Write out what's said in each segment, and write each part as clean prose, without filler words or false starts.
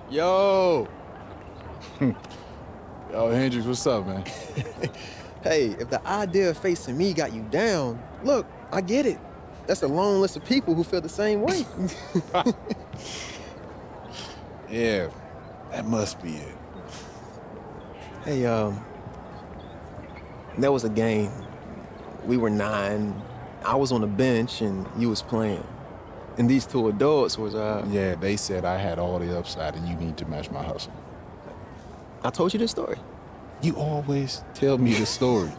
Yo! Yo, Hendrix, what's up, man? Hey, if the idea of facing me got you down, look, I get it. That's a long list of people who feel the same way. Yeah, that must be it. Hey, there was a game. We were 9. I was on the bench and you was playing. And these two adults was, Yeah, they said I had all the upside and you need to match my hustle. I told you this story. You always tell me the story.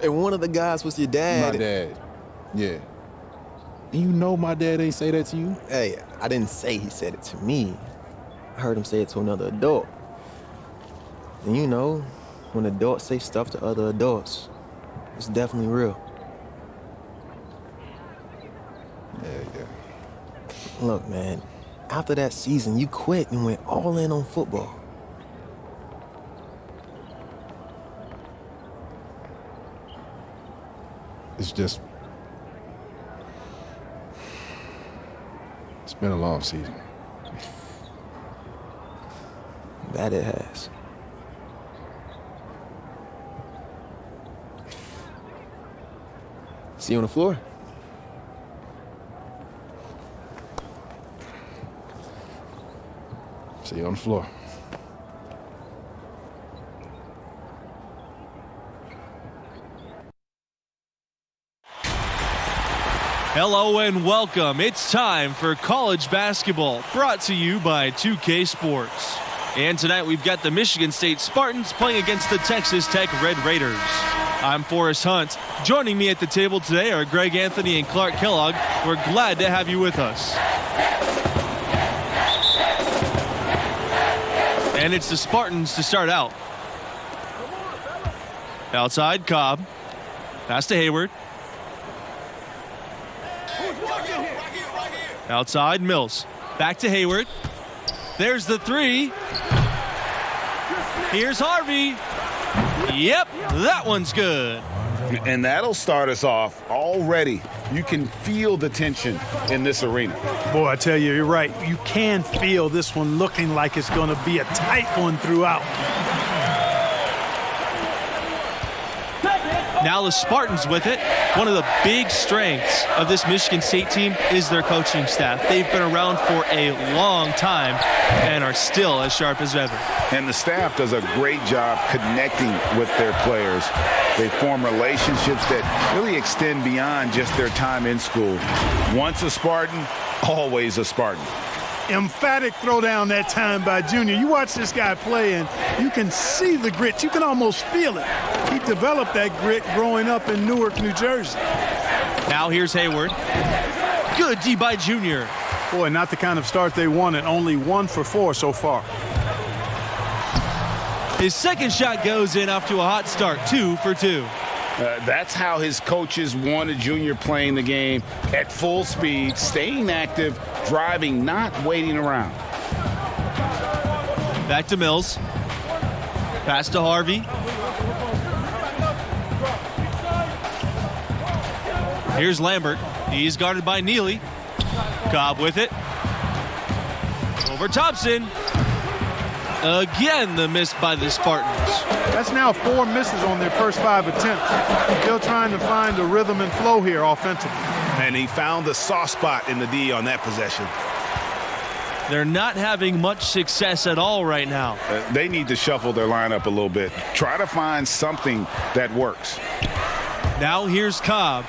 And one of the guys was your dad. My dad, yeah. And you know my dad ain't say that to you? Hey, I didn't say he said it to me. I heard him say it to another adult. And you know, when adults say stuff to other adults, it's definitely real. Yeah. Look, man, after that season, you quit and went all in on football. It's been a long season. That it has. See you on the floor. See you on the floor. Hello and welcome. It's time for college basketball, brought to you by 2K Sports. And tonight we've got the Michigan State Spartans playing against the Texas Tech Red Raiders. I'm Forrest Hunt. Joining me at the table today are Greg Anthony and Clark Kellogg. We're glad to have you with us. And it's the Spartans to start out. Outside, Cobb. Pass to Hayward. Outside, Mills. Back to Hayward. There's the three. Here's Harvey. Yep, that one's good. And that'll start us off already. You can feel the tension in this arena. Boy, I tell you, you're right. You can feel this one looking like it's going to be a tight one throughout. Now the Spartans with it. One of the big strengths of this Michigan State team is their coaching staff. They've been around for a long time and are still as sharp as ever. And the staff does a great job connecting with their players. They form relationships that really extend beyond just their time in school. Once a Spartan, always a Spartan. Emphatic throwdown that time by Junior. You watch this guy play, and you can see the grit. You can almost feel it. He developed that grit growing up in Newark, New Jersey. Now here's Hayward. Good D by Junior. Boy, not the kind of start they wanted. Only 1 for 4 so far. His second shot goes in off to a hot start, 2 for 2. That's how his coaches wanted Junior playing the game at full speed, staying active, driving, not waiting around. Back to Mills. Pass to Harvey. Here's Lambert. He's guarded by Neely. Cobb with it. Over Thompson. Again, the miss by the Spartans. That's now 4 misses on their first 5 attempts. Still trying to find the rhythm and flow here offensively. And he found the soft spot in the D on that possession. They're not having much success at all right now. They need to shuffle their lineup a little bit. Try to find something that works. Now here's Cobb.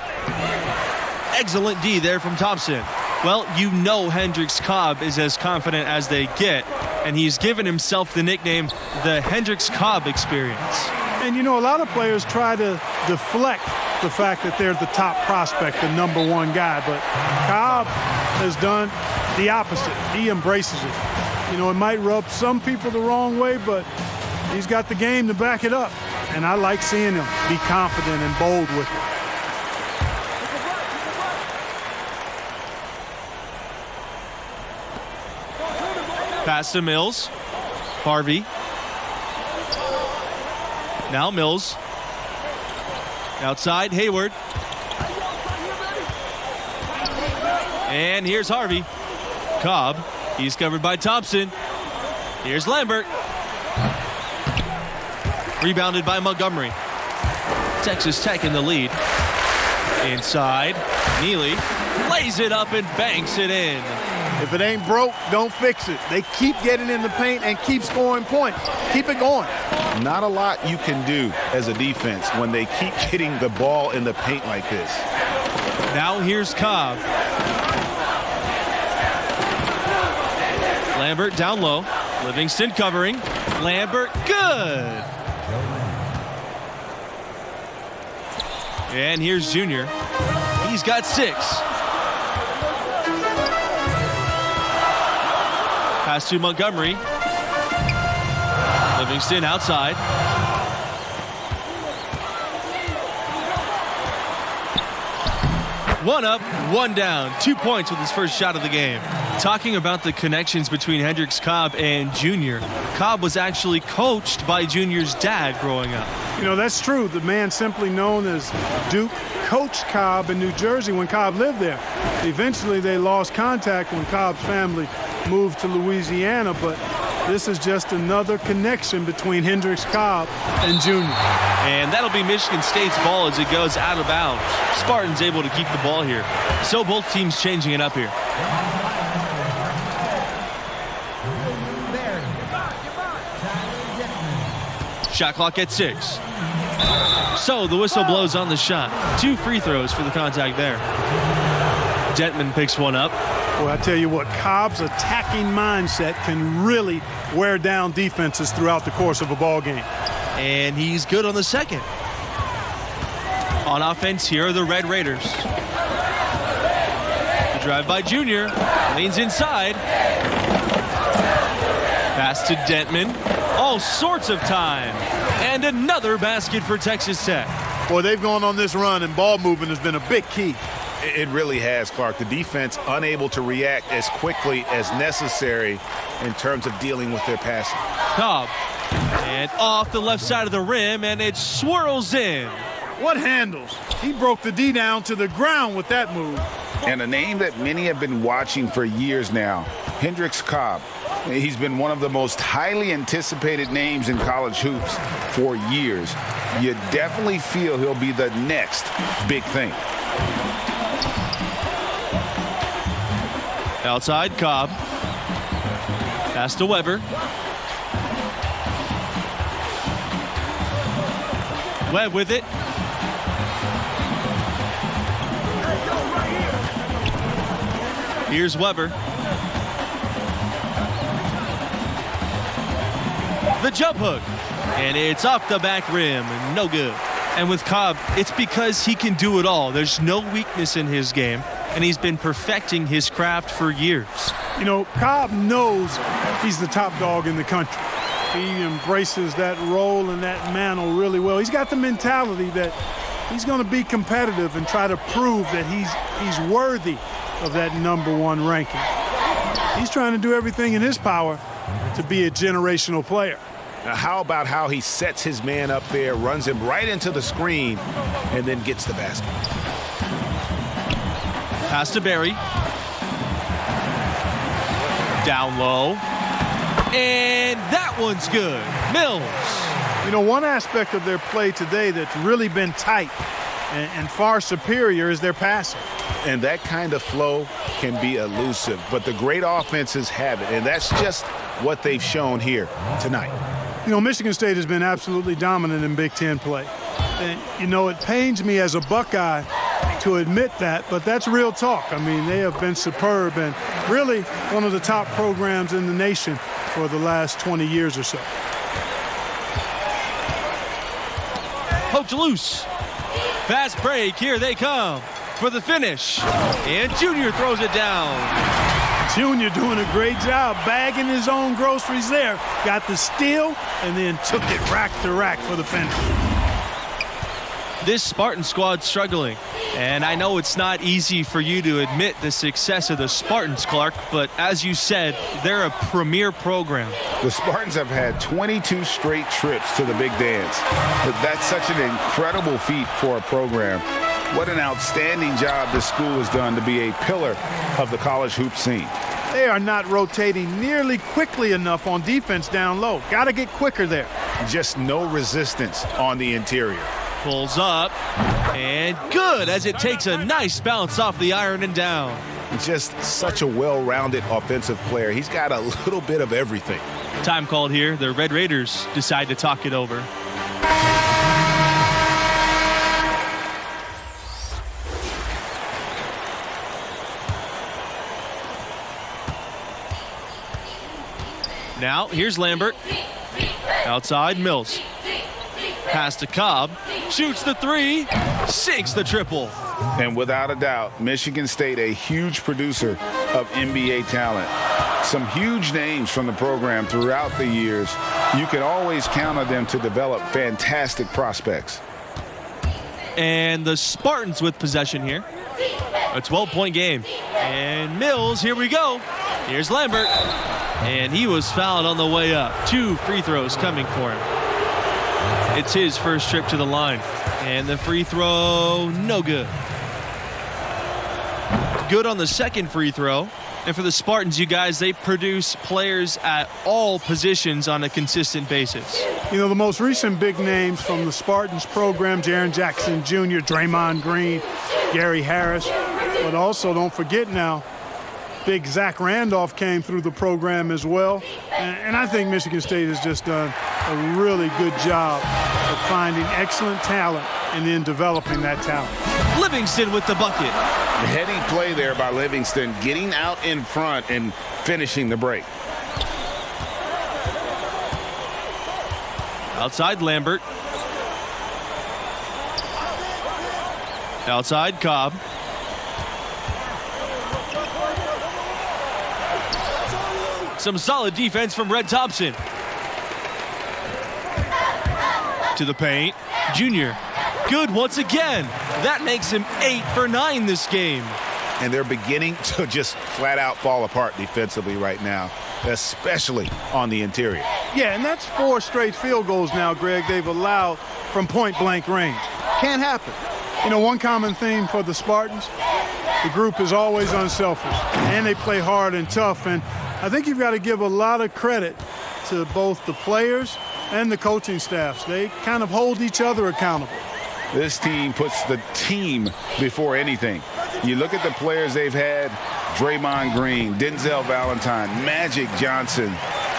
Excellent D there from Thompson. Well, you know Hendrix Cobb is as confident as they get, and he's given himself the nickname the Hendrix Cobb experience. And you know, a lot of players try to deflect the fact that they're the top prospect, the #1 guy, but Cobb has done the opposite. He embraces it. You know, it might rub some people the wrong way, but he's got the game to back it up. And I like seeing him be confident and bold with it. Pass to Mills. Harvey. Now Mills. Outside, Hayward. And here's Harvey. Cobb. He's covered by Thompson. Here's Lambert. Rebounded by Montgomery. Texas Tech in the lead. Inside, Neely lays it up and banks it in. If it ain't broke, don't fix it. They keep getting in the paint and keep scoring points. Keep it going. Not a lot you can do as a defense when they keep getting the ball in the paint like this. Now here's Cobb. Lambert down low. Livingston covering. Lambert, good. And here's Junior. He's got 6. Pass to Montgomery. Livingston outside. One up, one down. 2 points with his first shot of the game. Talking about the connections between Hendricks Cobb and Junior. Cobb was actually coached by Junior's dad growing up. You know, that's true. The man simply known as Duke coached Cobb in New Jersey when Cobb lived there. Eventually, they lost contact when Cobb's family moved to Louisiana, but this is just another connection between Hendricks Cobb and Junior. And that'll be Michigan State's ball as it goes out of bounds. Spartans able to keep the ball here. So both teams changing it up here. Shot clock at 6. So the whistle blows on the shot. 2 free throws for the contact there. Detman picks one up. Well, I tell you what, Cobb's attacking mindset can really wear down defenses throughout the course of a ball game. And he's good on the second. On offense, here are the Red Raiders. The drive by Junior. Leans inside. Pass to Detman. All sorts of time. And another basket for Texas Tech. Boy, they've gone on this run, and ball movement has been a big key. It really has, Clark. The defense unable to react as quickly as necessary in terms of dealing with their passing. Cobb. And off the left side of the rim, and it swirls in. What handles? He broke the D down to the ground with that move. And a name that many have been watching for years now, Hendricks Cobb. He's been one of the most highly anticipated names in college hoops for years. You definitely feel he'll be the next big thing. Outside, Cobb. Pass to Weber. Webb with it. Here's Weber. The jump hook. And it's off the back rim. No good. And with Cobb, it's because he can do it all. There's no weakness in his game. And he's been perfecting his craft for years. You know, Cobb knows he's the top dog in the country. He embraces that role and that mantle really well. He's got the mentality that he's going to be competitive and try to prove that he's worthy of that #1 ranking. He's trying to do everything in his power to be a generational player. Now, how about how he sets his man up there, runs him right into the screen, and then gets the basket? Pass to Barry. Down low. And that one's good. Mills. You know, one aspect of their play today that's really been tight and far superior is their passing. And that kind of flow can be elusive, but the great offenses have it, and that's just what they've shown here tonight. You know, Michigan State has been absolutely dominant in Big Ten play. And, you know, it pains me as a Buckeye to admit that, but that's real talk. I mean, they have been superb and really one of the top programs in the nation for the last 20 years or so. Poked loose. Fast break. Here they come for the finish. And Junior throws it down. Junior doing a great job bagging his own groceries there. Got the steal and then took it rack to rack for the finish. This Spartan squad's struggling. And I know it's not easy for you to admit the success of the Spartans, Clark, but as you said, they're a premier program. The Spartans have had 22 straight trips to the Big Dance. But that's such an incredible feat for a program. What an outstanding job this school has done to be a pillar of the college hoop scene. They are not rotating nearly quickly enough on defense down low. Got to get quicker there. Just no resistance on the interior. Pulls up, and good as it takes a nice bounce off the iron and down. Just such a well-rounded offensive player. He's got a little bit of everything. Time called here. The Red Raiders decide to talk it over. Now, here's Lambert. Outside, Mills. Pass to Cobb. Shoots the three. Sinks the triple. And without a doubt, Michigan State, a huge producer of NBA talent. Some huge names from the program throughout the years. You can always count on them to develop fantastic prospects. And the Spartans with possession here. A 12-point game. And Mills, here we go. Here's Lambert. And he was fouled on the way up. 2 free throws coming for him. It's his first trip to the line. And the free throw, no good. Good on the second free throw. And for the Spartans, you guys, they produce players at all positions on a consistent basis. You know, the most recent big names from the Spartans program, Jaren Jackson Jr., Draymond Green, Gary Harris. But also, don't forget now, big Zach Randolph came through the program as well. And I think Michigan State has just done a really good job of finding excellent talent and then developing that talent. Livingston with the bucket. Heady play there by Livingston, getting out in front and finishing the break. Outside Lambert. Outside Cobb. Some solid defense from Red Thompson. To the paint. Junior. Good once again. That makes him 8 for 9 this game. And they're beginning to just flat out fall apart defensively right now, especially on the interior. Yeah, and that's 4 straight field goals now, Greg, they've allowed from point-blank range. Can't happen. You know, one common theme for the Spartans, the group is always unselfish, and they play hard and tough. And I think you've got to give a lot of credit to both the players and the coaching staffs. They kind of hold each other accountable. This team puts the team before anything. You look at the players they've had, Draymond Green, Denzel Valentine, Magic Johnson.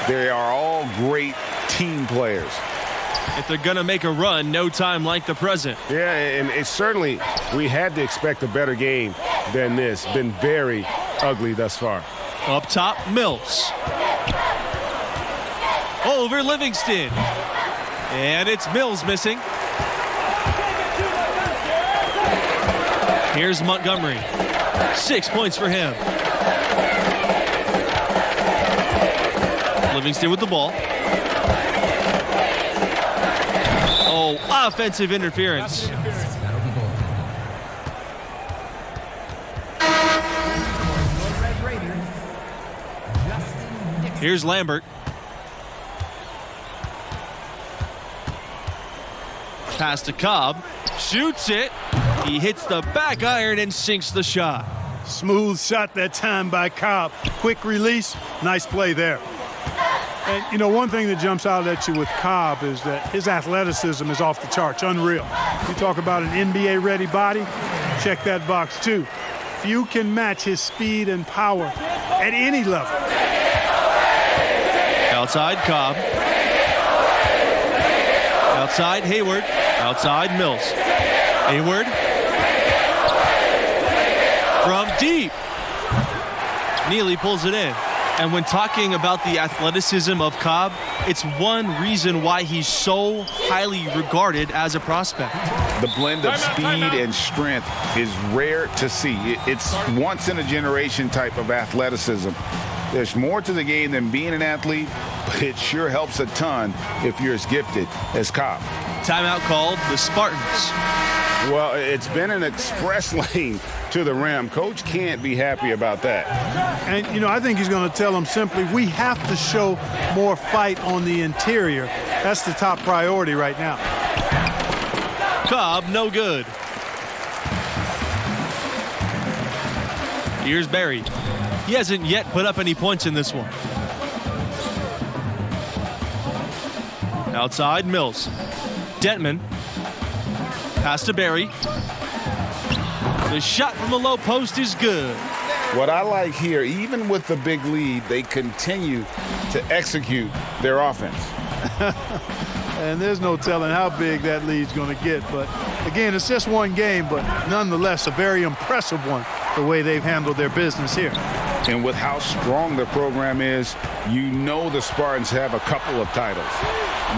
They are all great team players. If they're going to make a run, no time like the present. Yeah, and it's certainly, we had to expect a better game than this. Been very ugly thus far. Up top, Mills. Over Livingston. And it's Mills missing. Here's Montgomery. 6 points for him. Livingston with the ball. Oh, offensive interference. Here's Lambert. Pass to Cobb. Shoots it. He hits the back iron and sinks the shot. Smooth shot that time by Cobb. Quick release. Nice play there. And, you know, one thing that jumps out at you with Cobb is that his athleticism is off the charts, unreal. You talk about an NBA-ready body, check that box, too. Few can match his speed and power at any level. Outside Cobb. Outside Hayward. Outside Mills. Hayward. From deep. Neely pulls it in. And when talking about the athleticism of Cobb, it's one reason why he's so highly regarded as a prospect. The blend of speed and strength is rare to see. It's once-in-a-generation type of athleticism. There's more to the game than being an athlete, but it sure helps a ton if you're as gifted as Cobb. Timeout called, the Spartans. Well, it's been an express lane to the rim. Coach can't be happy about that. And, you know, I think he's going to tell them simply, we have to show more fight on the interior. That's the top priority right now. Cobb, no good. Here's Barry. He hasn't yet put up any points in this one. Outside, Mills. Dentman. Pass to Barry. The shot from the low post is good. What I like here, even with the big lead, they continue to execute their offense. And there's no telling how big that lead's going to get. But, again, it's just one game, but nonetheless a very impressive one, the way they've handled their business here. And with how strong the program is, you know the Spartans have a couple of titles.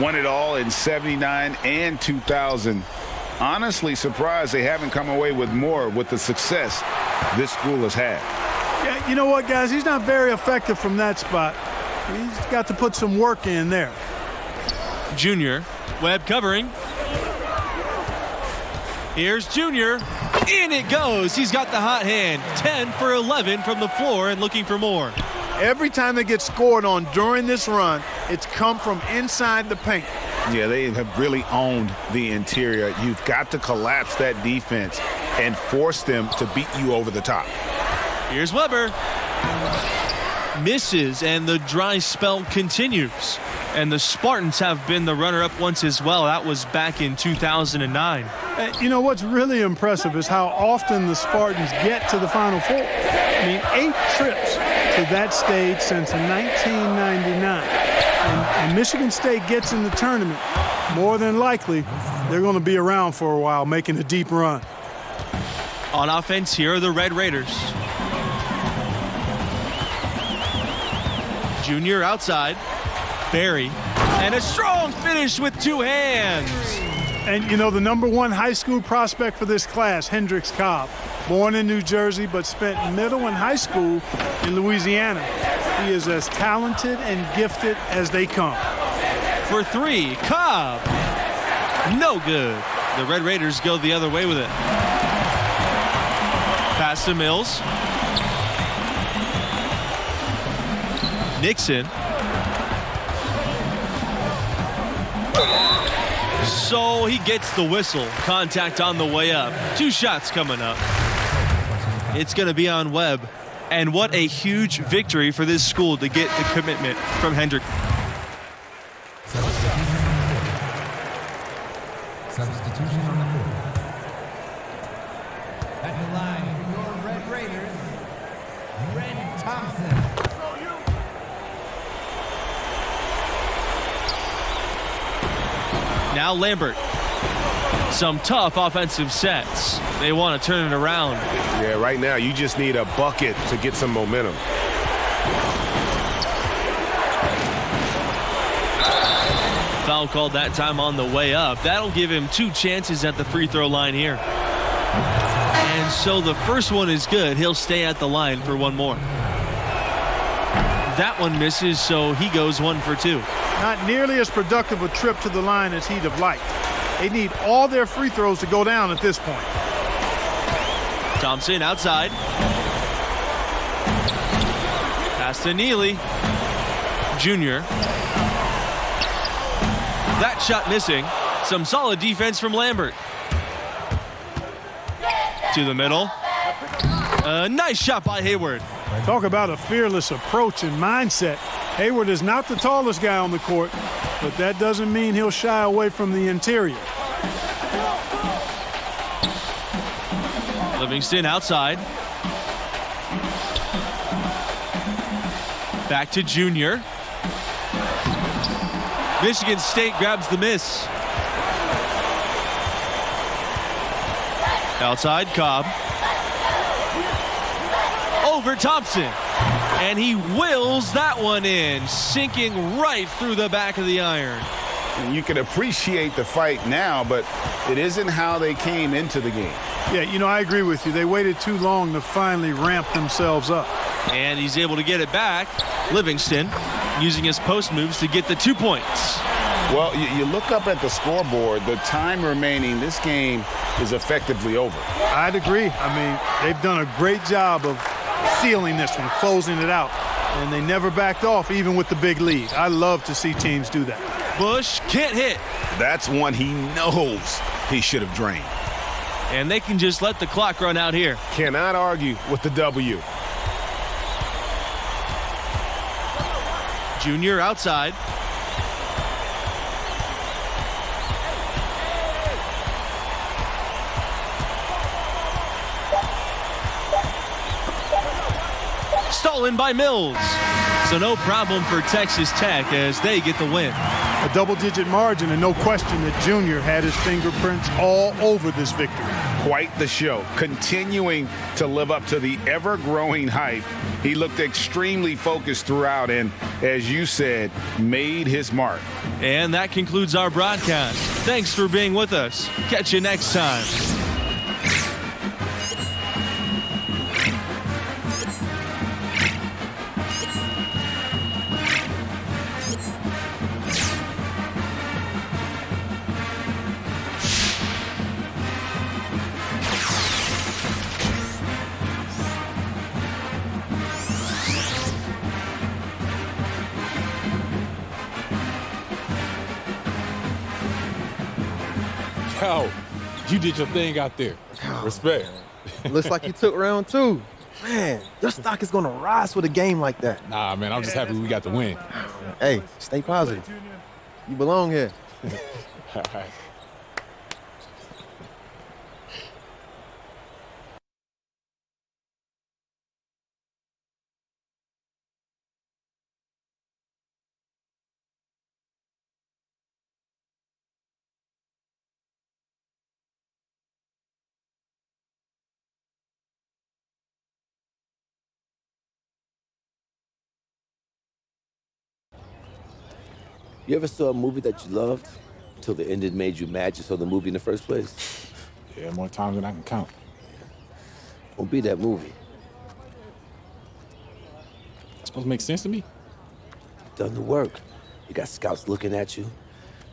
Won it all in '79 and 2000. Honestly surprised they haven't come away with more with the success this school has had. Yeah, you know what, guys? He's not very effective from that spot. He's got to put some work in there. Junior. Webb covering. Here's Junior. In it goes. He's got the hot hand. 10 for 11 from the floor and looking for more. Every time they get scored on during this run, it's come from inside the paint. Yeah, they have really owned the interior. You've got to collapse that defense and force them to beat you over the top. Here's Weber. Misses, and the dry spell continues. And the Spartans have been the runner-up once as well. That was back in 2009. You know, what's really impressive is how often the Spartans get to the Final Four. I mean, 8 trips to that stage since 1999. And Michigan State gets in the tournament, more than likely, they're going to be around for a while, making a deep run. On offense, here are the Red Raiders. Junior outside. Barry. And a strong finish with 2 hands. And, you know, the #1 high school prospect for this class, Hendricks Cobb, born in New Jersey but spent middle and high school in Louisiana. He is as talented and gifted as they come. For 3, Cobb. No good. The Red Raiders go the other way with it. Pass to Mills. Nixon. So he gets the whistle. Contact on the way up. 2 shots coming up. It's going to be on Webb. And what a huge victory for this school to get the commitment from Hendrick. Substitution on the court. At the line, your Red Raiders, Red Thompson. Now Lambert. Some tough offensive sets. They want to turn it around. Yeah, right now you just need a bucket to get some momentum. Foul called that time on the way up. That'll give him 2 chances at the free throw line here. And so the first one is good. He'll stay at the line for 1 more. That one misses, so he goes 1 for 2. Not nearly as productive a trip to the line as he'd have liked. They need all their free throws to go down at this point. Thompson outside. Pass to Neely. Junior. That shot missing. Some solid defense from Lambert. To the middle. A nice shot by Hayward. Talk about a fearless approach and mindset. Hayward is not the tallest guy on the court, but that doesn't mean he'll shy away from the interior. Livingston outside. Back to Junior. Michigan State grabs the miss. Outside, Cobb. Over Thompson. And he wills that one in, sinking right through the back of the iron. And you can appreciate the fight now, but it isn't how they came into the game. Yeah, you know, I agree with you. They waited too long to finally ramp themselves up. And he's able to get it back. Livingston using his post moves to get the 2 points. Well, you look up at the scoreboard, the time remaining, this game is effectively over. I'd agree. I mean, they've done a great job of sealing this one, closing it out. And they never backed off, even with the big lead. I love to see teams do that. Bush can't hit. That's one he knows he should have drained. And they can just let the clock run out here. Cannot argue with the W. Junior outside. Stolen by Mills. So no problem for Texas Tech as they get the win. A double-digit margin, and no question that Junior had his fingerprints all over this victory. Quite the show, continuing to live up to the ever-growing hype. He looked extremely focused throughout and, as you said, made his mark. And that concludes our broadcast. Thanks for being with us. Catch you next time. Yo, you did your thing out there. Respect. Looks like you took round 2. Man, your stock is going to rise with a game like that. Nah, man, I'm just happy we got the win. Hey, stay positive. You belong here. All right. You ever saw a movie that you loved until the ending made you mad you saw the movie in the first place? Yeah, more times than I can count. Don't be that movie. It's supposed to make sense to me? You've done the work. You got scouts looking at you.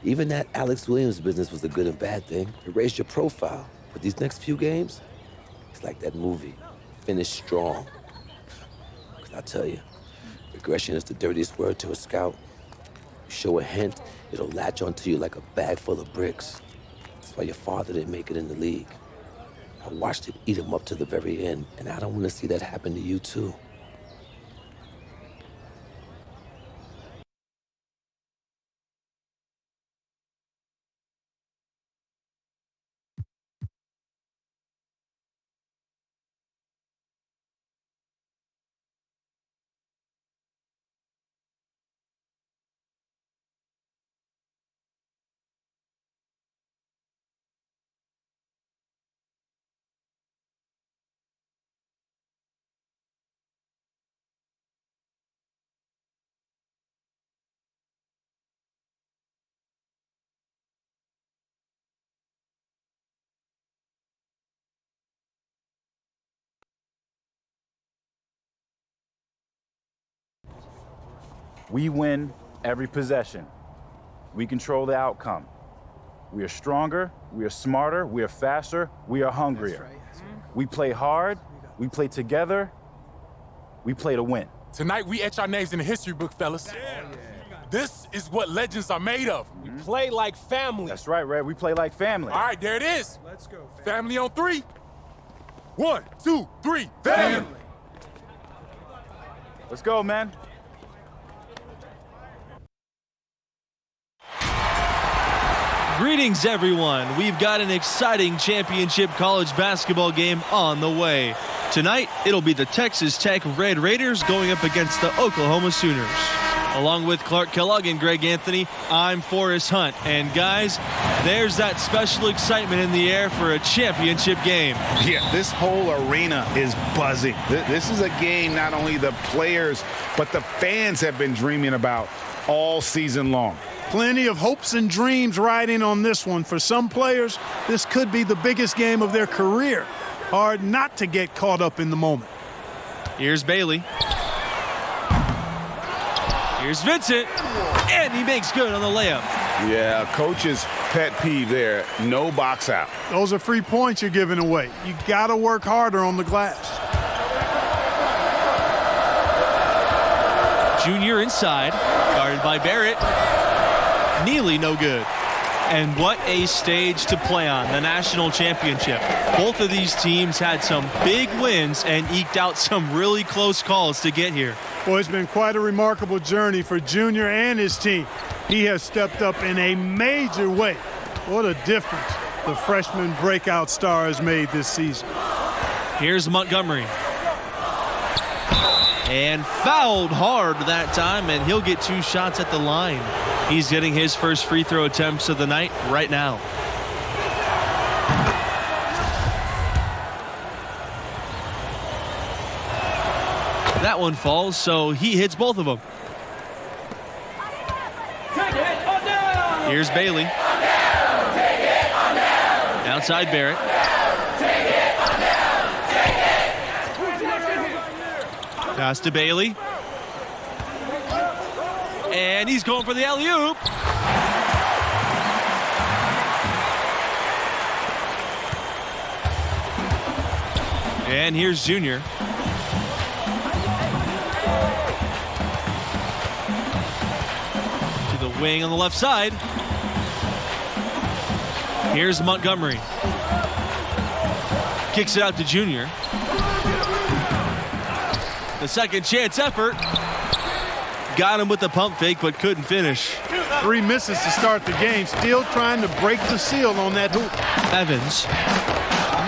Even that Alex Williams business was a good and bad thing. It raised your profile. But these next few games, it's like that movie. Finish strong. Because I tell you, regression is the dirtiest word to a scout. You show a hint, it'll latch onto you like a bag full of bricks. That's why your father didn't make it in the league. I watched it eat him up to the very end, and I don't want to see that happen to you too. We win every possession. We control the outcome. We are stronger, we are smarter, we are faster, we are hungrier. We play hard, we play together, we play to win. Tonight we etch our names in the history book, fellas. This is what legends are made of. We play like family. That's right, Red, we play like family. All right, there it is. Let's go. Family on 3. 1, 2, 3, family. Let's go, man. Greetings, everyone. We've got an exciting championship college basketball game on the way. Tonight, it'll be the Texas Tech Red Raiders going up against the Oklahoma Sooners. Along with Clark Kellogg and Greg Anthony, I'm Forrest Hunt. And guys, there's that special excitement in the air for a championship game. Yeah, this whole arena is buzzing. This is a game not only the players, but the fans have been dreaming about all season long. Plenty of hopes and dreams riding on this one. For some players, this could be the biggest game of their career. Hard not to get caught up in the moment. Here's Bailey. Here's Vincent. And he makes good on the layup. Yeah, coach's pet peeve there. No box out. Those are free points you're giving away. You got to work harder on the glass. Junior inside. Guarded by Barrett. Neely no good. And what a stage to play on, the national championship. Both of these teams had some big wins and eked out some really close calls to get here. Well, it's been quite a remarkable journey for Junior and his team. He has stepped up in a major way. What a difference the freshman breakout star has made this season. Here's Montgomery. And fouled hard that time, and he'll get 2 shots at the line. He's getting his first free throw attempts of the night right now. That one falls, so he hits both of them. Here's Bailey. Outside Barrett. Pass to Bailey. And he's going for the alley-oop. And here's Junior. To the wing on the left side. Here's Montgomery. Kicks it out to Junior. The second chance effort. Got him with the pump fake, but couldn't finish. 3 misses to start the game. Still trying to break the seal on that hoop. Evans.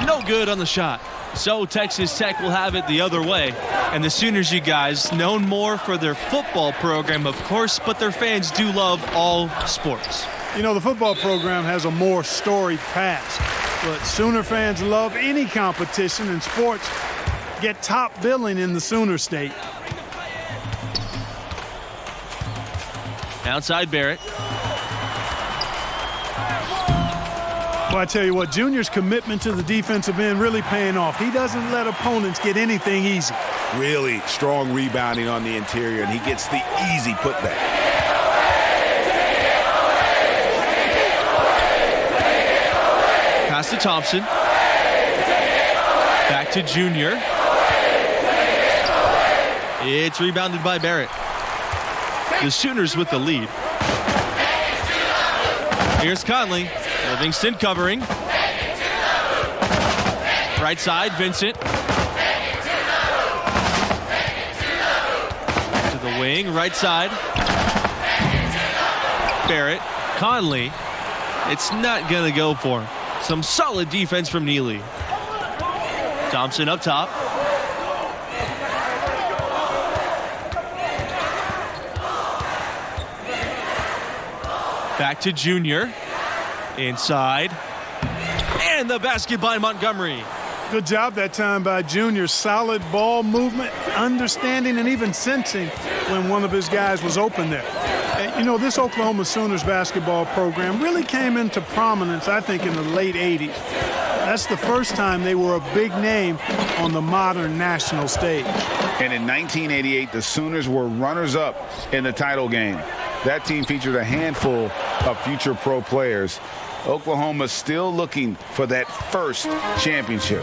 No good on the shot. So Texas Tech will have it the other way. And the Sooners, you guys, known more for their football program, of course, but their fans do love all sports. You know, the football program has a more storied past, but Sooner fans love any competition, and sports get top billing in the Sooner State. Outside Barrett. Well, I tell you what, Junior's commitment to the defensive end really paying off. He doesn't let opponents get anything easy. Really strong rebounding on the interior, and he gets the easy putback. Pass to Thompson. Back to Junior. It's rebounded by Barrett. The Sooners with the lead. Here's Conley. Livingston covering. Right side, Vincent. To the wing, right side. Barrett. Conley. It's not going to go for him. Some solid defense from Neely. Thompson up top. Back to Junior. Inside. And the basket by Montgomery. Good job that time by Junior. Solid ball movement, understanding, and even sensing when one of his guys was open there. And, you know, this Oklahoma Sooners basketball program really came into prominence, I think, in the late 80s. That's the first time they were a big name on the modern national stage. And in 1988, the Sooners were runners-up in the title game. That team featured a handful of future pro players. Oklahoma still looking for that first championship.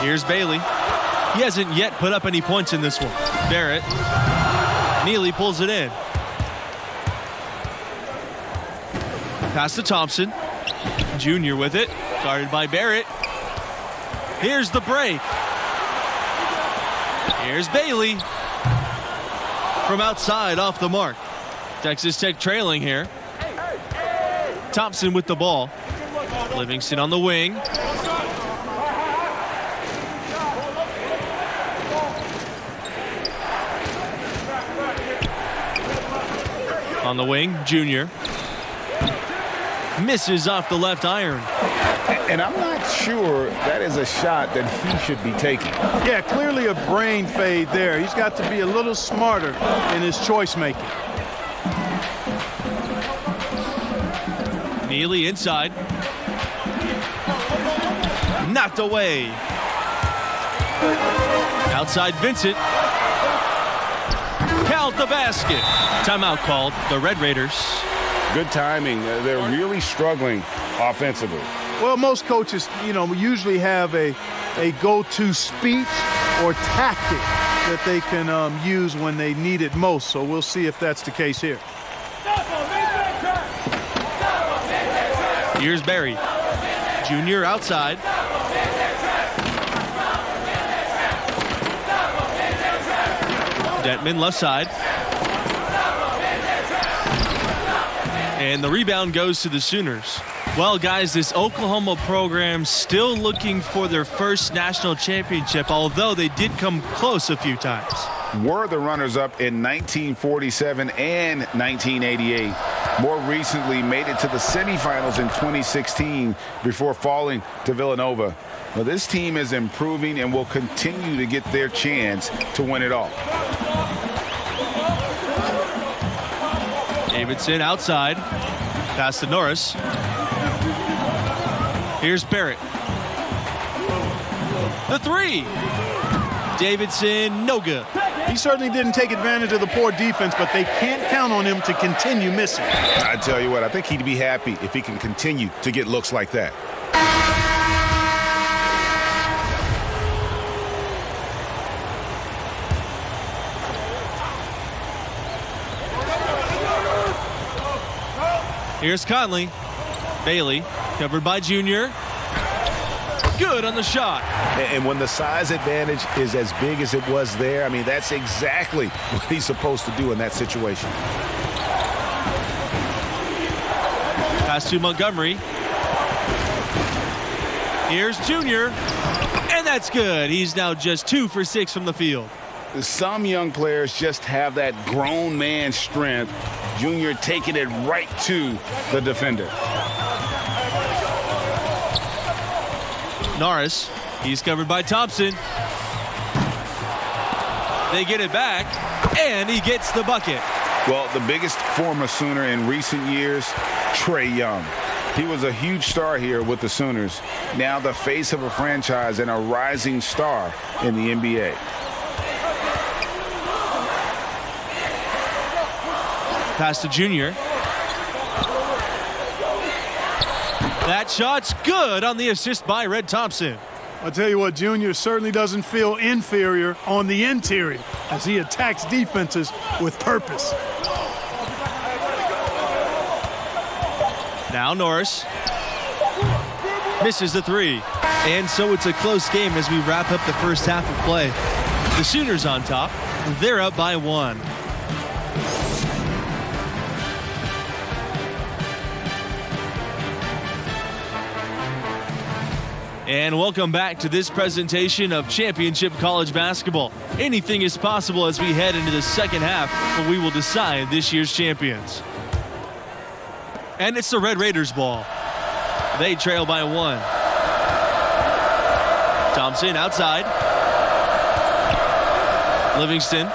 Here's Bailey. He hasn't yet put up any points in this one. Barrett. Neely pulls it in. Pass to Thompson. Junior with it. Guarded by Barrett. Here's the break. Here's Bailey. From outside, off the mark. Texas Tech trailing here. Thompson with the ball. Livingston on the wing. On the wing, Junior. Misses off the left iron. And I'm not sure that is a shot that he should be taking. Yeah, clearly a brain fade there. He's got to be a little smarter in his choice making. Neely inside. Knocked away. Outside Vincent. Count the basket. Timeout called. The Red Raiders. Good timing. They're really struggling offensively. Well, most coaches, you know, usually have a go-to speech or tactic that they can use when they need it most. So we'll see if that's the case here. Here's Barry. Junior outside. Detman left side. And the rebound goes to the Sooners. Well, guys, this Oklahoma program still looking for their first national championship, although they did come close a few times. Were the runners-up in 1947 and 1988. More recently made it to the semifinals in 2016 before falling to Villanova. Well, this team is improving and will continue to get their chance to win it all. Davidson outside. Pass to Norris. Here's Barrett. The three. Davidson, no good. He certainly didn't take advantage of the poor defense, but they can't count on him to continue missing. I tell you what, I think he'd be happy if he can continue to get looks like that. Here's Conley. Bailey, covered by Junior. Good on the shot. And when the size advantage is as big as it was there, I mean, that's exactly what he's supposed to do in that situation. Pass to Montgomery. Here's Junior. And that's good. He's now just 2 for 6 from the field. Some young players just have that grown man strength. Junior taking it right to the defender. Norris, he's covered by Thompson. They get it back, and he gets the bucket. Well, the biggest former Sooner in recent years, Trae Young. He was a huge star here with the Sooners. Now the face of a franchise and a rising star in the NBA. Pass to Junior. That shot's good on the assist by Red Thompson. I'll tell you what, Junior certainly doesn't feel inferior on the interior as he attacks defenses with purpose. Now Norris misses the three. And so it's a close game as we wrap up the first half of play. The Sooners on top. They're up by 1. And welcome back to this presentation of Championship College Basketball. Anything is possible as we head into the second half where we will decide this year's champions. And it's the Red Raiders ball. They trail by 1. Thompson outside. Livingston.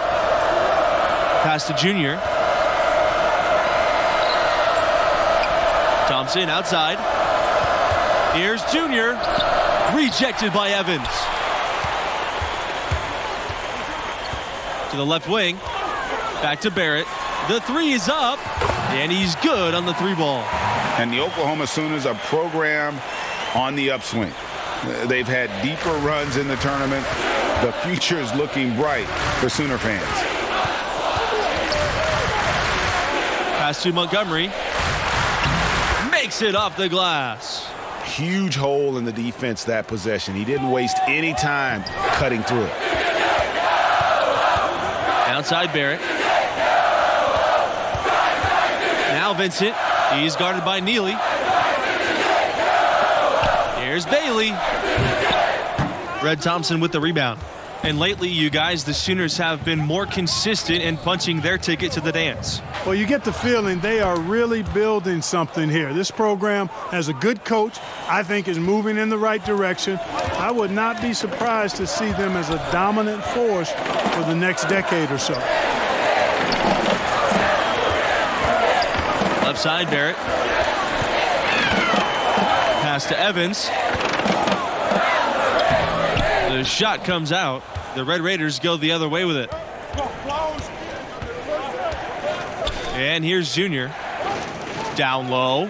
Pass to Junior. Thompson outside. Here's Junior. Rejected by Evans. To the left wing. Back to Barrett. The three is up. And he's good on the 3 ball. And the Oklahoma Sooners, a program on the upswing. They've had deeper runs in the tournament. The future is looking bright for Sooner fans. Pass to Montgomery. Makes it off the glass. Huge hole in the defense that possession. He didn't waste any time cutting through it. Outside Barrett. Now Vincent. He's guarded by Neely. Here's Bailey. Red Thompson with the rebound. And lately, you guys, the Sooners have been more consistent in punching their ticket to the dance. Well, you get the feeling they are really building something here. This program has a good coach, I think is moving in the right direction. I would not be surprised to see them as a dominant force for the next decade or so. Left side, Barrett. Pass to Evans. The shot comes out. The Red Raiders go the other way with it. And here's Junior. Down low.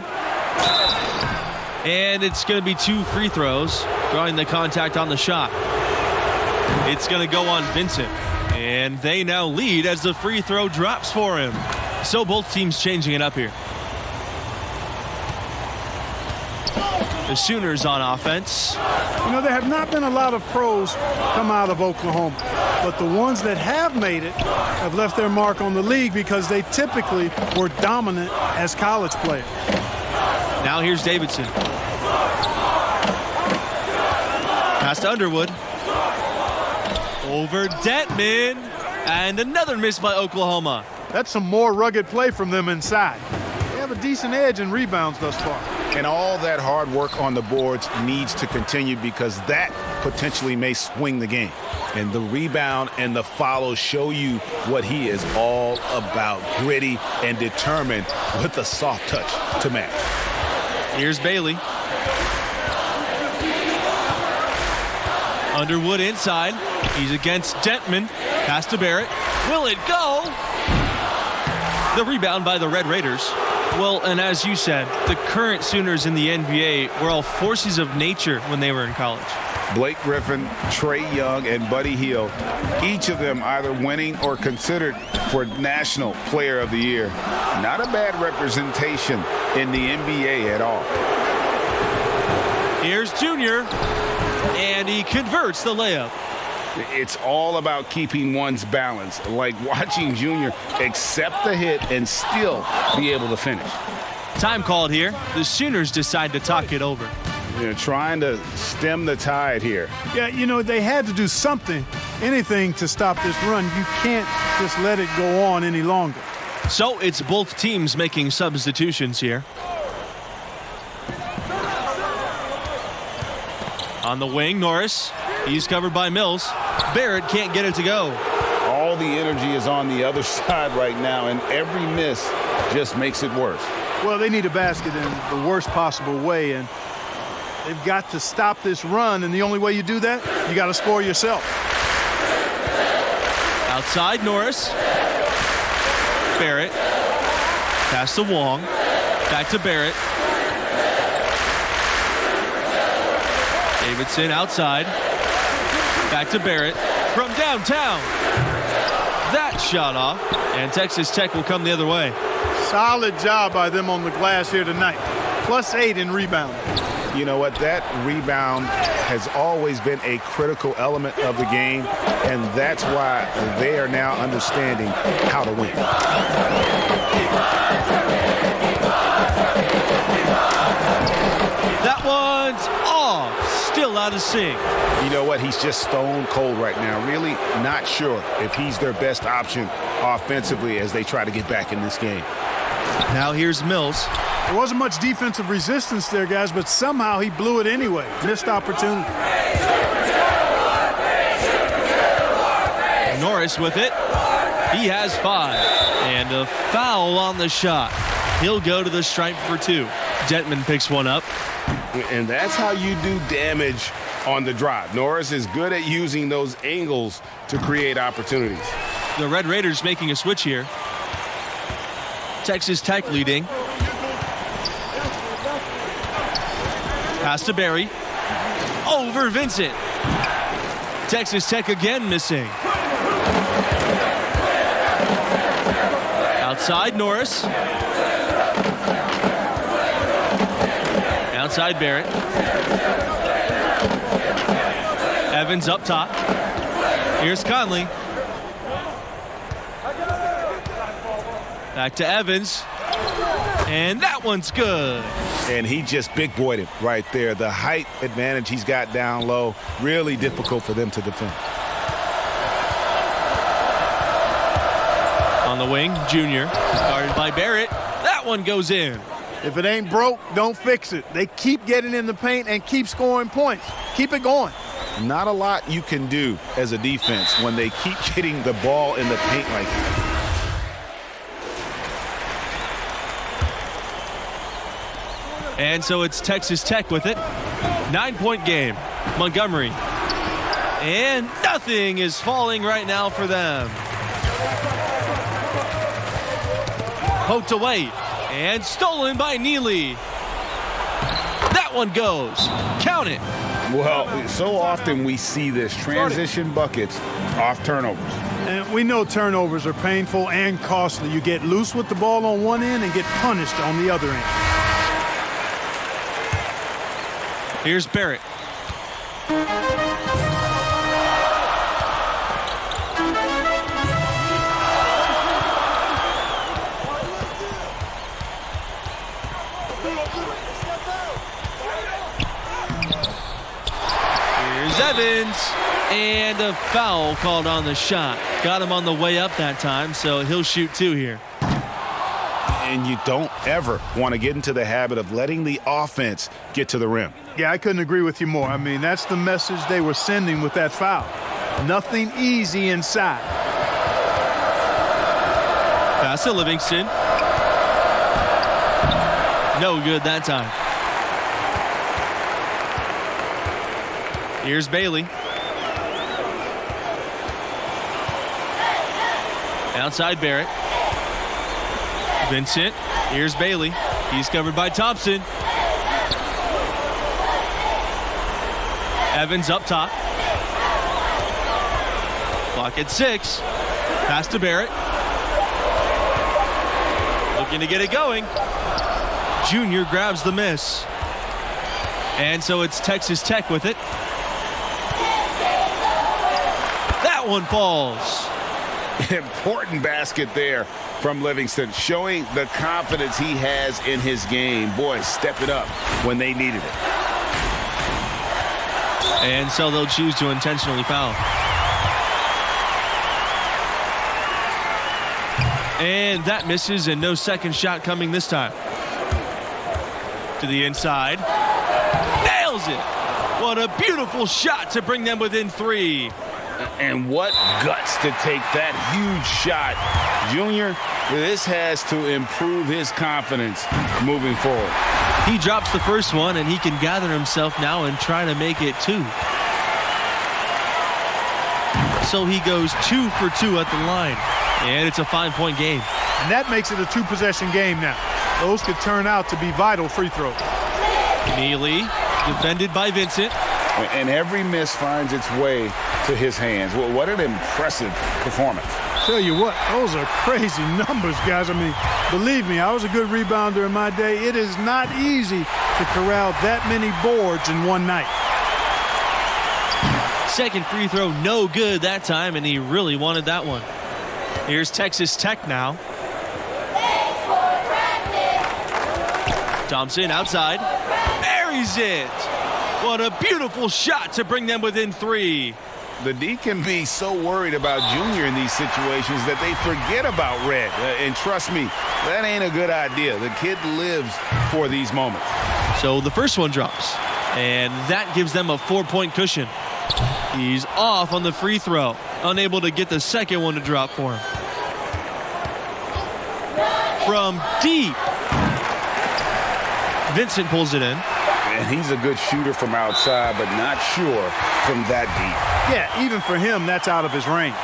And it's going to be 2 free throws, drawing the contact on the shot. It's going to go on Vincent. And they now lead as the free throw drops for him. So both teams changing it up here. The Sooners on offense. You know, there have not been a lot of pros come out of Oklahoma, but the ones that have made it have left their mark on the league because they typically were dominant as college players. Now here's Davidson. Pass to Underwood. Over Detman. And another miss by Oklahoma. That's some more rugged play from them inside. They have a decent edge in rebounds thus far. And all that hard work on the boards needs to continue because that potentially may swing the game. And the rebound and the follow show you what he is all about. Gritty and determined with a soft touch to match. Here's Bailey. Underwood inside. He's against Detman. Pass to Barrett. Will it go? The rebound by the Red Raiders. Well, and as you said, the current Sooners in the NBA were all forces of nature when they were in college. Blake Griffin, Trae Young, and Buddy Hield, each of them either winning or considered for National Player of the Year. Not a bad representation in the NBA at all. Here's Junior, and he converts the layup. It's all about keeping one's balance, like watching Junior accept the hit and still be able to finish. Time called here. The Sooners decide to talk it over. They're trying to stem the tide here. Yeah, you know, they had to do something, anything to stop this run. You can't just let it go on any longer. So it's both teams making substitutions here. On the wing, Norris. He's covered by Mills. Barrett can't get it to go. All the energy is on the other side right now, and every miss just makes it worse. Well, they need a basket in the worst possible way, and they've got to stop this run, and the only way you do that, you got to score yourself. Outside, Norris. Barrett. Pass to Wong. Back to Barrett. Davidson outside. Back to Barrett from downtown. That shot off, and Texas Tech will come the other way. Solid job by them on the glass here tonight. +8 in rebounding. You know what? That rebound has always been a critical element of the game, and that's why they are now understanding how to win. That one's off. Still out of sync. You know what? He's just stone cold right now. Really not sure if he's their best option offensively as they try to get back in this game. Now here's Mills. There wasn't much defensive resistance there, guys, but somehow he blew it anyway. Missed opportunity. Norris with it. He has 5. And a foul on the shot. He'll go to the stripe for 2. Detman picks one up. And that's how you do damage on the drive. Norris is good at using those angles to create opportunities. The Red Raiders making a switch here. Texas Tech leading. Pass to Barry. Over Vincent. Texas Tech again missing. Outside Norris. Outside Barrett. Evans up top. Here's Conley. Back to Evans. And that one's good. And he just big boyed it right there. The height advantage he's got down low, really difficult for them to defend. On the wing, Junior. Guarded by Barrett. That one goes in. If it ain't broke, don't fix it. They keep getting in the paint and keep scoring points. Keep it going. Not a lot you can do as a defense when they keep getting the ball in the paint like that. And so it's Texas Tech with it. 9-point game. Montgomery. And nothing is falling right now for them. Poked away. And stolen by Neely. That one goes. Count it. Well, so often we see this transition buckets off turnovers. And we know turnovers are painful and costly. You get loose with the ball on one end and get punished on the other end. Here's Barrett. Here's Evans. And a foul called on the shot. Got him on the way up that time, so he'll shoot 2 here. And you don't ever want to get into the habit of letting the offense get to the rim. Yeah, I couldn't agree with you more. I mean, that's the message they were sending with that foul. Nothing easy inside. Pass to Livingston. No good that time. Here's Bailey. Outside Barrett. Vincent. Here's Bailey. He's covered by Thompson. Evans up top. Clock at 6. Pass to Barrett. Looking to get it going. Junior grabs the miss. And so it's Texas Tech with it. That one falls. Important basket there from Livingston, showing the confidence he has in his game. Boy, step it up when they needed it. And so they'll choose to intentionally foul. And that misses, and no second shot coming this time. To the inside. Nails it! What a beautiful shot to bring them within 3. And what guts to take that huge shot. Junior, this has to improve his confidence moving forward. He drops the first one, and he can gather himself now and try to make it 2. So he goes 2 for 2 at the line. And it's a 5-point game. And that makes it a 2-possession game now. Those could turn out to be vital free throws. Neely, defended by Vincent. And every miss finds its way to his hands. Well, what an impressive performance. Tell you what, those are crazy numbers, guys. I mean, believe me, I was a good rebounder in my day. It is not easy to corral that many boards in one night. Second free throw, no good that time, and he really wanted that one. Here's Texas Tech now. Thompson outside. Buries it. What a beautiful shot to bring them within 3. The D can be so worried about Junior in these situations that they forget about Red. And trust me, that ain't a good idea. The kid lives for these moments. So the first one drops, and that gives them a 4-point cushion. He's off on the free throw, unable to get the second one to drop for him. From deep, Vincent pulls it in. And he's a good shooter from outside, but not sure from that deep. Yeah, even for him, that's out of his range.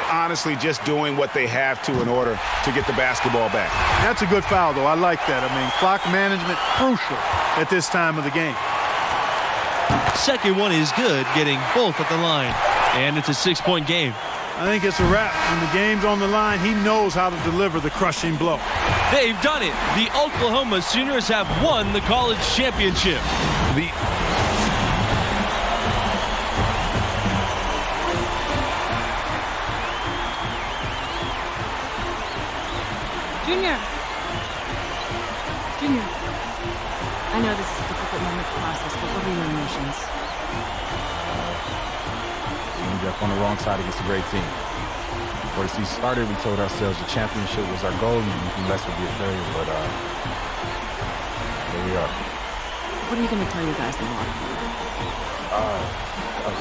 Honestly, just doing what they have to in order to get the basketball back. That's a good foul, though. I like that. I mean, clock management crucial at this time of the game. Second one is good, getting both at the line. And it's a 6-point game. I think it's a wrap. When the game's on the line, he knows how to deliver the crushing blow. They've done it. The Oklahoma Sooners have won the college championship. Junior, I know this is a difficult moment to process, but what are your emotions? We ended up on the wrong side against a great team. Before the season started, we told ourselves the championship was our goal and anything less would be a failure, but here we are. What are you going to tell your guys in the locker room?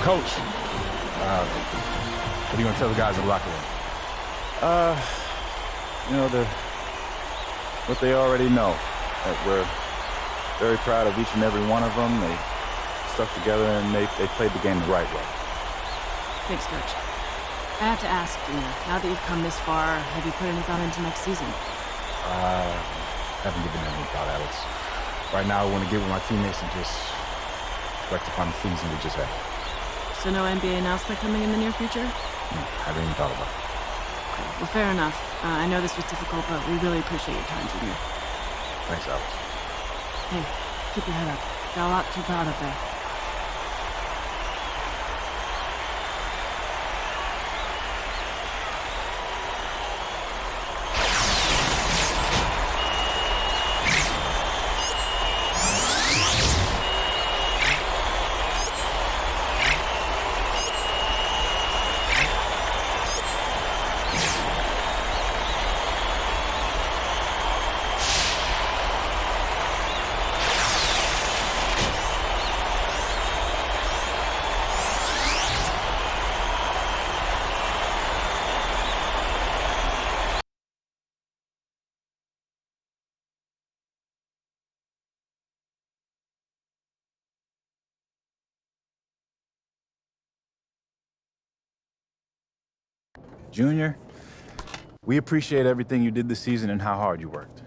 Coach, what are you going to tell the guys in the locker room? What they already know, that we're very proud of each and every one of them. They stuck together and they played the game the right way. Thanks, Coach. I have to ask, now that you've come this far, have you put any thought into next season? Haven't given that any thought, Alex. Right now, I want to get with my teammates and just reflect upon the season we just had. So no NBA announcement coming in the near future? Haven't even thought about it. Okay, well, fair enough. I know this was difficult, but we really appreciate your time, Junior. Thanks, Alex. Hey, keep your head up. Got a lot to be proud of there. Junior, we appreciate everything you did this season and how hard you worked.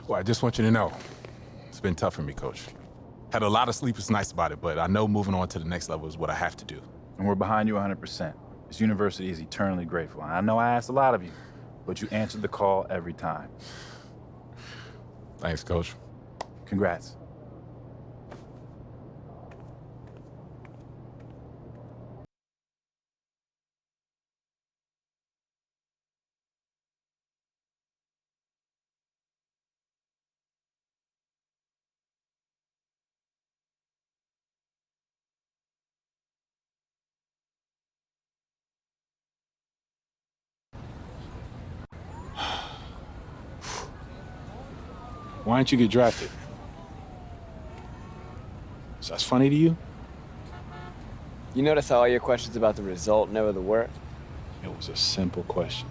Well, I just want you to know, it's been tough for me, Coach. Had a lot of sleepless nights about it, but I know moving on to the next level is what I have to do. And we're behind you 100%. This university is eternally grateful. And I know I asked a lot of you, but you answered the call every time. Thanks, Coach. Congrats. Why didn't you get drafted? So that's funny to you? You notice how all your questions about the result, never the work? It was a simple question.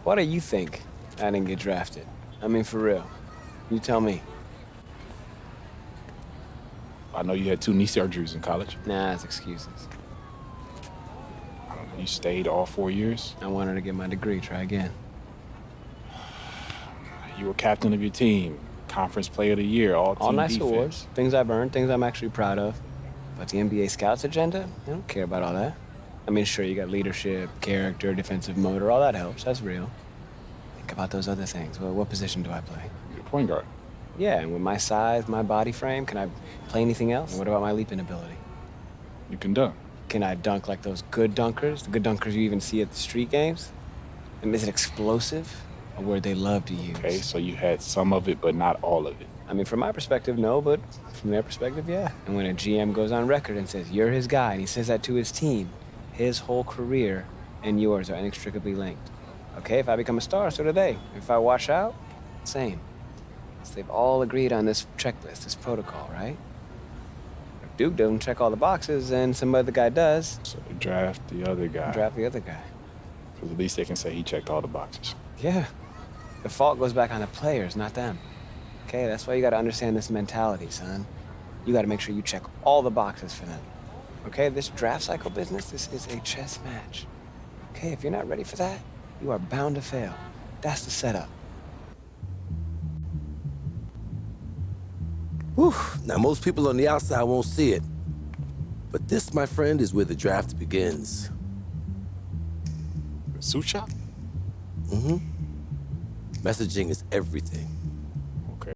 Why do you think I didn't get drafted? I mean, for real. You tell me. I know you had 2 knee surgeries in college. Nah, it's excuses. I don't know, you stayed all 4 years? I wanted to get my degree, try again. You were captain of your team, conference player of the year, all team nice defense. awards, things I've earned, things I'm actually proud of. But the NBA scouts agenda, I don't care about all that. I mean, sure, you got leadership, character, defensive motor, all that helps, that's real. Think about those other things. Well, what position do I play? You're a point guard. Yeah, and with my size, my body frame, can I play anything else? And what about my leaping ability? You can dunk. Can I dunk like those good dunkers? The good dunkers you even see at the street games? And is it explosive? A word they love to use. Okay, so you had some of it, but not all of it. I mean, from my perspective, no, but from their perspective, yeah. And when a GM goes on record and says, you're his guy, and he says that to his team, his whole career and yours are inextricably linked. Okay, if I become a star, so do they. If I wash out, same. So they've all agreed on this checklist, this protocol, right? If Duke doesn't check all the boxes, and some other guy does. So they draft the other guy. Draft the other guy. Because at least they can say he checked all the boxes. Yeah. The fault goes back on the players, not them. Okay, that's why you gotta understand this mentality, son. You gotta make sure you check all the boxes for them. Okay, this draft cycle business, this is a chess match. Okay, if you're not ready for that, you are bound to fail. That's the setup. Whew. Now, most people on the outside won't see it. But this, my friend, is where the draft begins. Suit shop? Mm-hmm. Messaging is everything. Okay.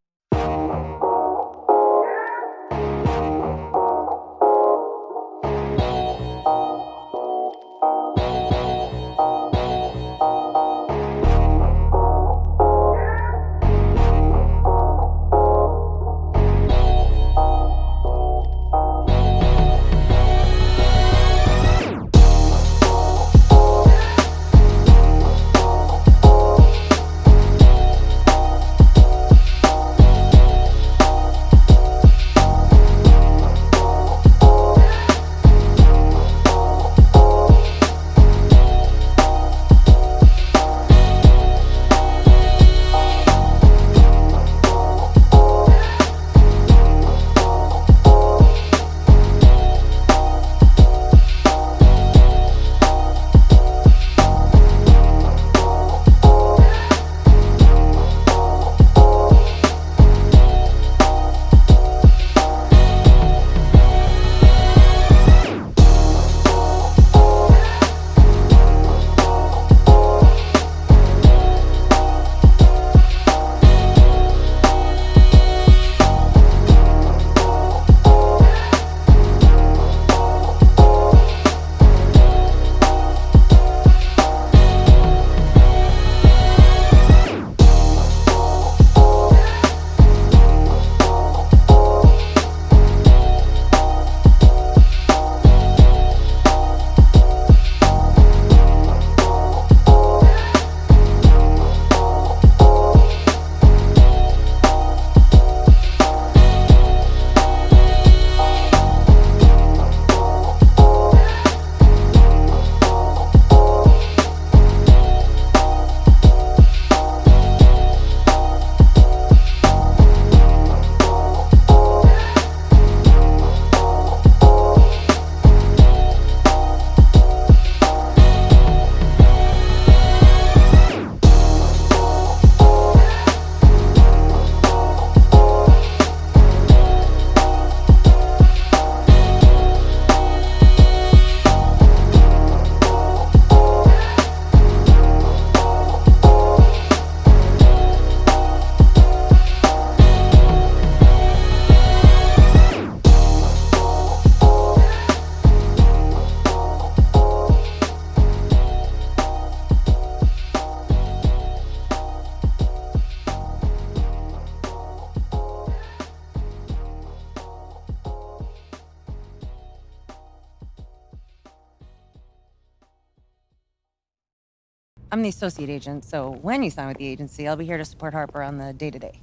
I'm the associate agent, so when you sign with the agency, I'll be here to support Harper on the day-to-day.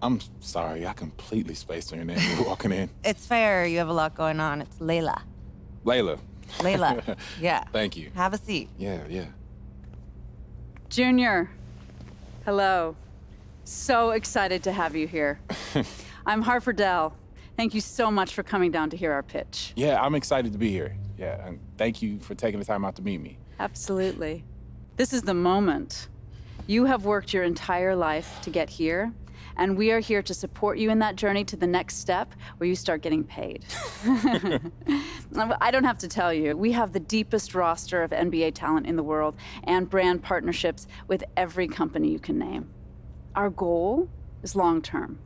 I'm sorry, I completely spaced on your name when you were walking in. It's fair, you have a lot going on. It's Layla. Layla. Layla, yeah. Thank you. Have a seat. Yeah. Junior, hello. So excited to have you here. I'm Harper Dell. Thank you so much for coming down to hear our pitch. Yeah, I'm excited to be here. Yeah, and thank you for taking the time out to meet me. Absolutely. This is the moment. You have worked your entire life to get here, and we are here to support you in that journey to the next step where you start getting paid. I don't have to tell you, we have the deepest roster of NBA talent in the world and brand partnerships with every company you can name. Our goal is long-term.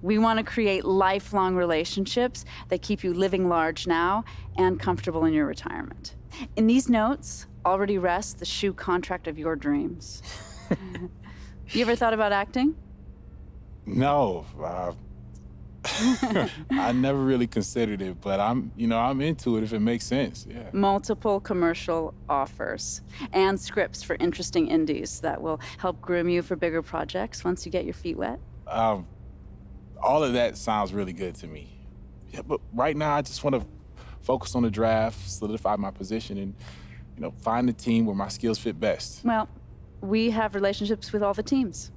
We want to create lifelong relationships that keep you living large now and comfortable in your retirement. In these notes already rests the shoe contract of your dreams. You ever thought about acting? No, I never really considered it, but I'm into it if it makes sense, yeah. Multiple commercial offers and scripts for interesting indies that will help groom you for bigger projects once you get your feet wet. All of that sounds really good to me. Yeah, but right now I just want to focus on the draft, solidify my position, and find the team where my skills fit best. Well, we have relationships with all the teams.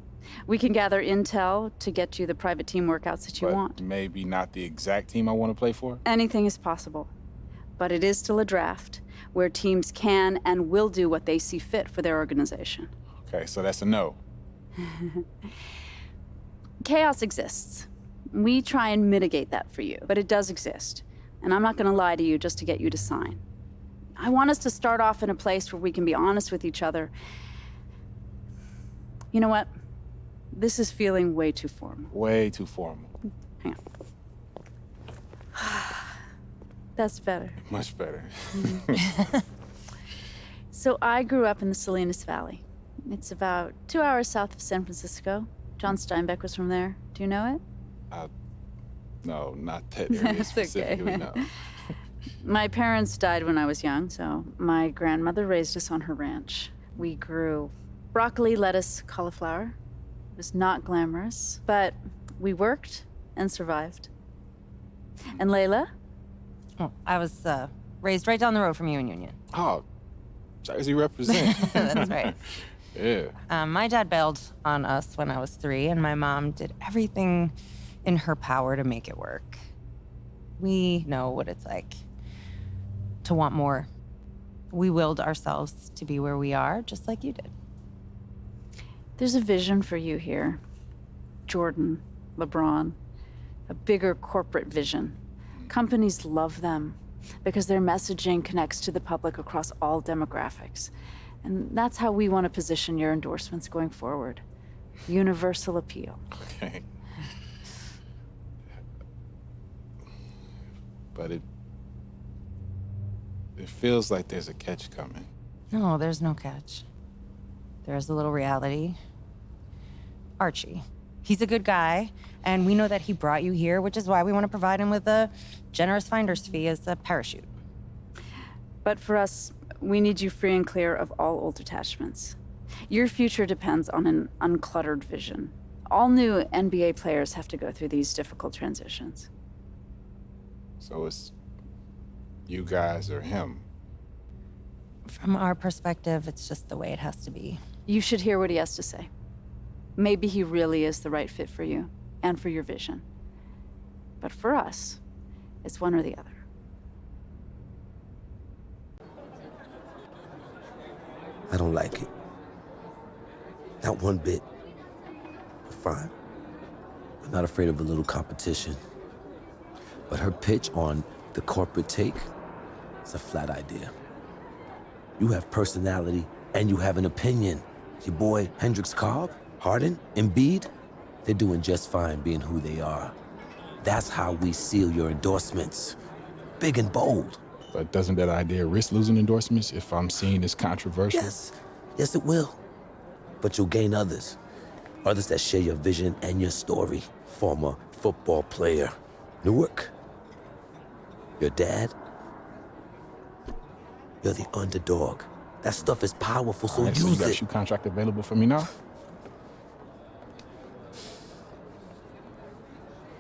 We can gather intel to get you the private team workouts that you want. Maybe not the exact team I want to play for? Anything is possible. But it is still a draft where teams can and will do what they see fit for their organization. Okay, so that's a no. Chaos exists. We try and mitigate that for you, but it does exist. And I'm not going to lie to you just to get you to sign. I want us to start off in a place where we can be honest with each other. You know what? This is feeling way too formal. Way too formal. Hang on. That's better. Much better. So I grew up in the Salinas Valley. It's about 2 hours south of San Francisco. John Steinbeck was from there. Do you know it? No, not that area That's specifically, okay. no. My parents died when I was young, so my grandmother raised us on her ranch. We grew broccoli, lettuce, cauliflower. It was not glamorous, but we worked and survived. And Layla? Oh, I was raised right down the road from you in Union. Oh, Jersey represent. That's right. Yeah. My dad bailed on us when I was 3, and my mom did everything in her power to make it work. We know what it's like to want more. We willed ourselves to be where we are, just like you did. There's a vision for you here. Jordan, LeBron, a bigger corporate vision. Companies love them because their messaging connects to the public across all demographics. And that's how we want to position your endorsements going forward. Universal appeal. Okay. But it feels like there's a catch coming. No, there's no catch. There's a little reality. Archie. He's a good guy, and we know that he brought you here, which is why we want to provide him with a generous finder's fee as a parachute. But for us, we need you free and clear of all old attachments. Your future depends on an uncluttered vision. All new NBA players have to go through these difficult transitions. So it's you guys or him? From our perspective, it's just the way it has to be. You should hear what he has to say. Maybe he really is the right fit for you and for your vision. But for us, it's one or the other. I don't like it. Not one bit. But fine. I'm not afraid of a little competition. But her pitch on the corporate take is a flat idea. You have personality and you have an opinion. Your boy Hendricks Cobb, Harden, Embiid, they're doing just fine being who they are. That's how we seal your endorsements. Big and bold. But doesn't that idea risk losing endorsements if I'm seen as controversial? Yes, it will. But you'll gain others. Others that share your vision and your story. Former football player. Newark. Your dad. You're the underdog. That stuff is powerful, so Alright, so you use got a it. shoe contract available for me now?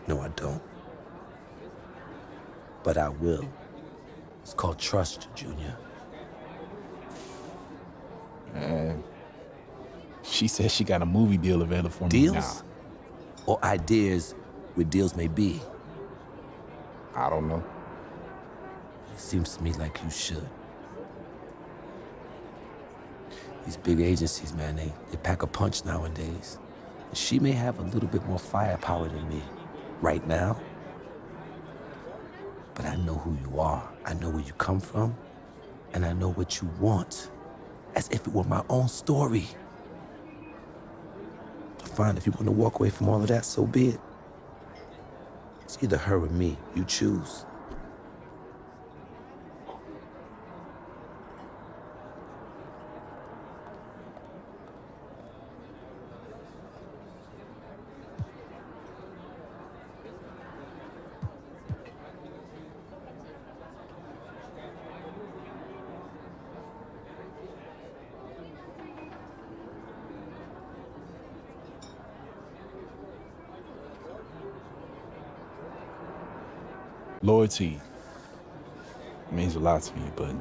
No, I don't. But I will. It's called trust, Junior. And she said she got a movie deal available for me Deals? now. Or ideas where deals may be? I don't know. It seems to me like you should. These big agencies, man, they pack a punch nowadays. And she may have a little bit more firepower than me right now. But I know who you are. I know where you come from. And I know what you want. As if it were my own story. Fine, if you want to walk away from all of that, so be it. It's either her or me. You choose. Loyalty means a lot to me, but...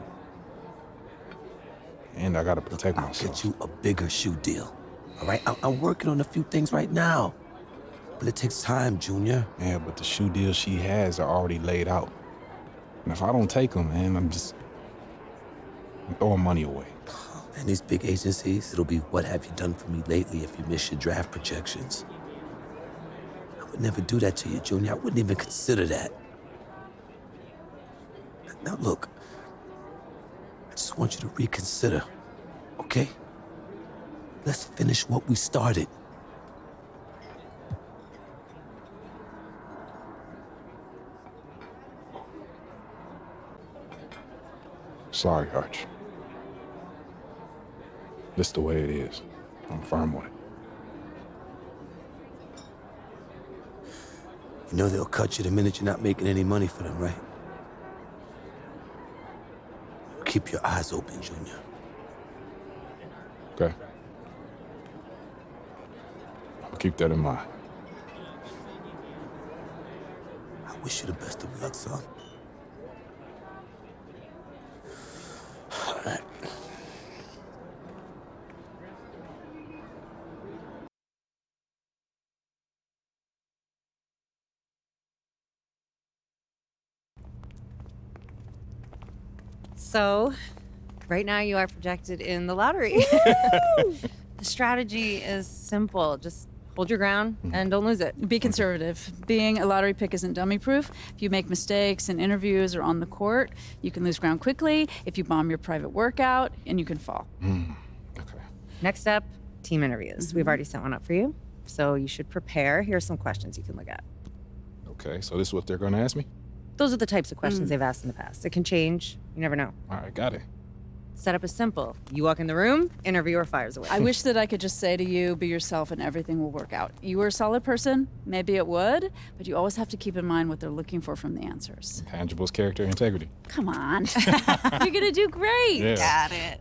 And I gotta protect myself. I'll get you a bigger shoe deal, all right? I'm working on a few things right now. But it takes time, Junior. Yeah, but the shoe deals she has are already laid out. And if I don't take them, man, I'm throwing money away. And these big agencies, it'll be what have you done for me lately if you miss your draft projections. I would never do that to you, Junior. I wouldn't even consider that. Now look, I just want you to reconsider, okay? Let's finish what we started. Sorry, Arch. This the way it is. I'm firm on it. You know they'll cut you the minute you're not making any money for them, right? Keep your eyes open, Junior. Okay. I'll keep that in mind. I wish you the best of luck, son. All right. So, right now you are projected in the lottery. The strategy is simple. Just hold your ground and don't lose it. Be conservative. Being a lottery pick isn't dummy-proof. If you make mistakes in interviews or on the court, you can lose ground quickly. If you bomb your private workout, and you can fall. Okay. Next up, team interviews. We've already set one up for you, so you should prepare. Here's some questions you can look at. Okay, so this is what they're gonna ask me? Those are the types of questions they've asked in the past. It can change. You never know. All right, got it. Setup is simple. You walk in the room, interviewer fires away. I wish that I could just say to you, be yourself and everything will work out. You were a solid person, maybe it would, but you always have to keep in mind what they're looking for from the answers. Tangibles, character, integrity. Come on. You're gonna do great. Yeah. Got it.